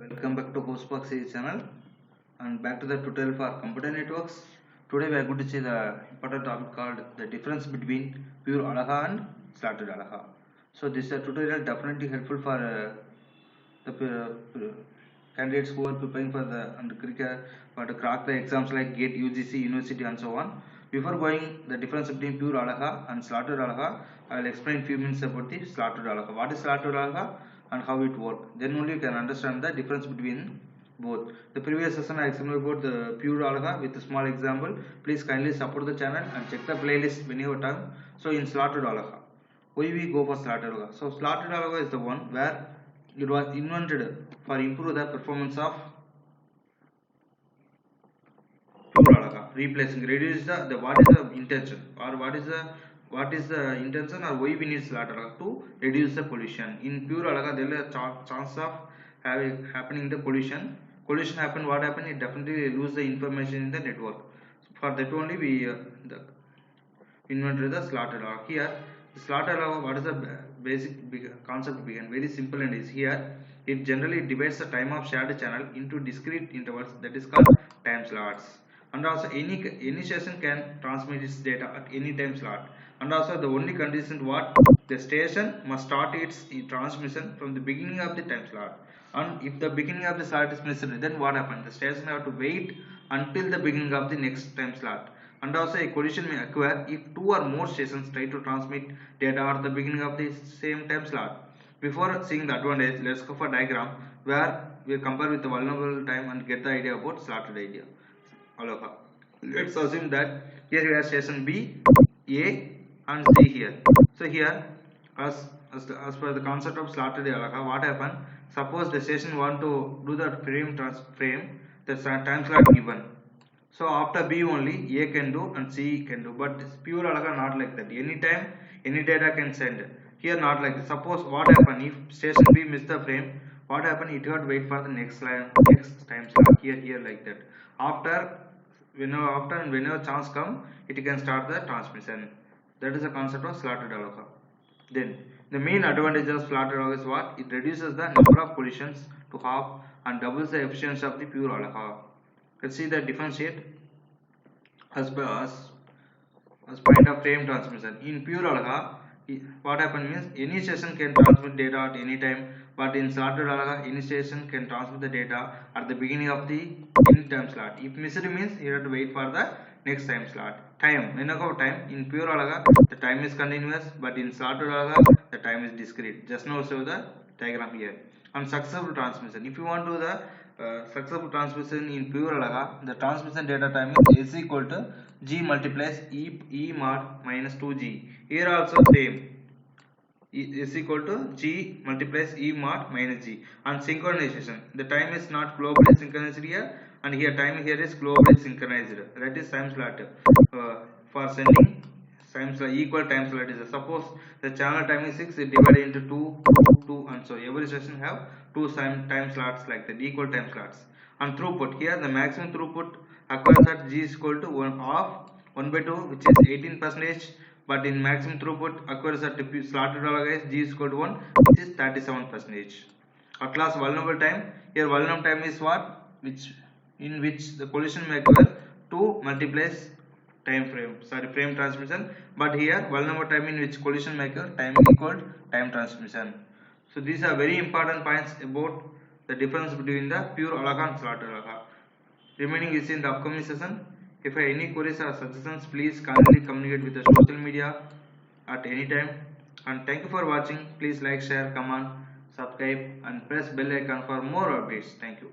Welcome back to hostboxcse channel and back to the tutorial for computer networks. Today we are going to see the important topic called the difference between pure Aloha and slotted Aloha. So this tutorial definitely helpful for the candidates who are preparing for the for to crack the exams like GATE, UGC, University and so on. Before going the difference between pure Aloha and slotted Aloha, I will explain few minutes about the slotted Aloha. What is slotted Aloha and how it works? Then only you can understand the difference between both. The previous session I explained about the pure Aloha with a small example. Please kindly support the channel and check the playlist when you have time. So in slotted Aloha, why we go for slotted Aloha? So slotted Aloha is the one where it was invented for improve the performance of pure Aloha, replacing reduce the what is the intention or what is the intention or why we need slotted Aloha to reduce the pollution. In pure Aloha there is a chance of happening the pollution happen. What happen? It definitely lose the information in the network. So for that only we invented the slotted Aloha. Here the slotted Aloha, what is the basic concept began? Very simple and is here. It generally divides the time of shared channel into discrete intervals, that is called time slots. And also any station can transmit its data at any time slot. And also the only condition what the station must start its transmission from the beginning of the time slot. And if the beginning of the slot is missed, then what happens? The station have to wait until the beginning of the next time slot. And also a collision may occur if two or more stations try to transmit data at the beginning of the same time slot. Before seeing the advantage, let's go for a diagram where we compare with the vulnerable time and get the idea about slotted idea. Aloha. Let's assume that here we have station B, A and C here. So here as per the concept of slotted Aloha, what happened? Suppose the station want to do the frame the time slot given. So after B only A can do and C can do, but pure Aloha not like that. Anytime any data can send. Here not like that. Suppose what happen if station B miss the frame, what happen? It got wait for the next time slot. Here like that. After whenever chance come, it can start the transmission. That is the concept of slotted Aloha. Then the main advantage of slotted Aloha is what? It reduces the number of collisions to half and doubles the efficiency of the pure Aloha. Let's see the differentiate as point of frame transmission. In pure Aloha, what happens means any station can transmit data at any time, but in slotted Aloha, any station can transmit the data at the beginning of the any time slot. If missed means you have to wait for the next time slot. Time, when I go time, in pure Aloha, the time is continuous, but in slotted Aloha, the time is discrete. Just now show the diagram here. And successful transmission. If you want to do the successful transmission in pure Aloha, the transmission data time is equal to G multiplies E mod minus 2G. Here also same is equal to G multiplies E mod minus G. And synchronization, the time is not globally synchronized here, and here time here is globally synchronized. That is time slot for sending time slot, equal time slot is suppose the channel time is 6, it divided into 2 and so every session have 2 time slots like that, equal time slots. And throughput, here the maximum throughput occurs at G is equal to 1 by 2, which is 18%, but in maximum throughput occurs at slotted Aloha is G is equal to 1, which is 37%. At last vulnerable time, here vulnerable time is what? In which the collision may occur 2 multiplies frame transmission, but here vulnerable time in which collision may occur time equal time transmission. So these are very important points about the difference between the pure Aloha and slotted Aloha. Remaining is in the upcoming session. If you have any queries or suggestions, please kindly communicate with the social media at any time. And thank you for watching. Please like, share, comment, subscribe and press bell icon for more updates. Thank you.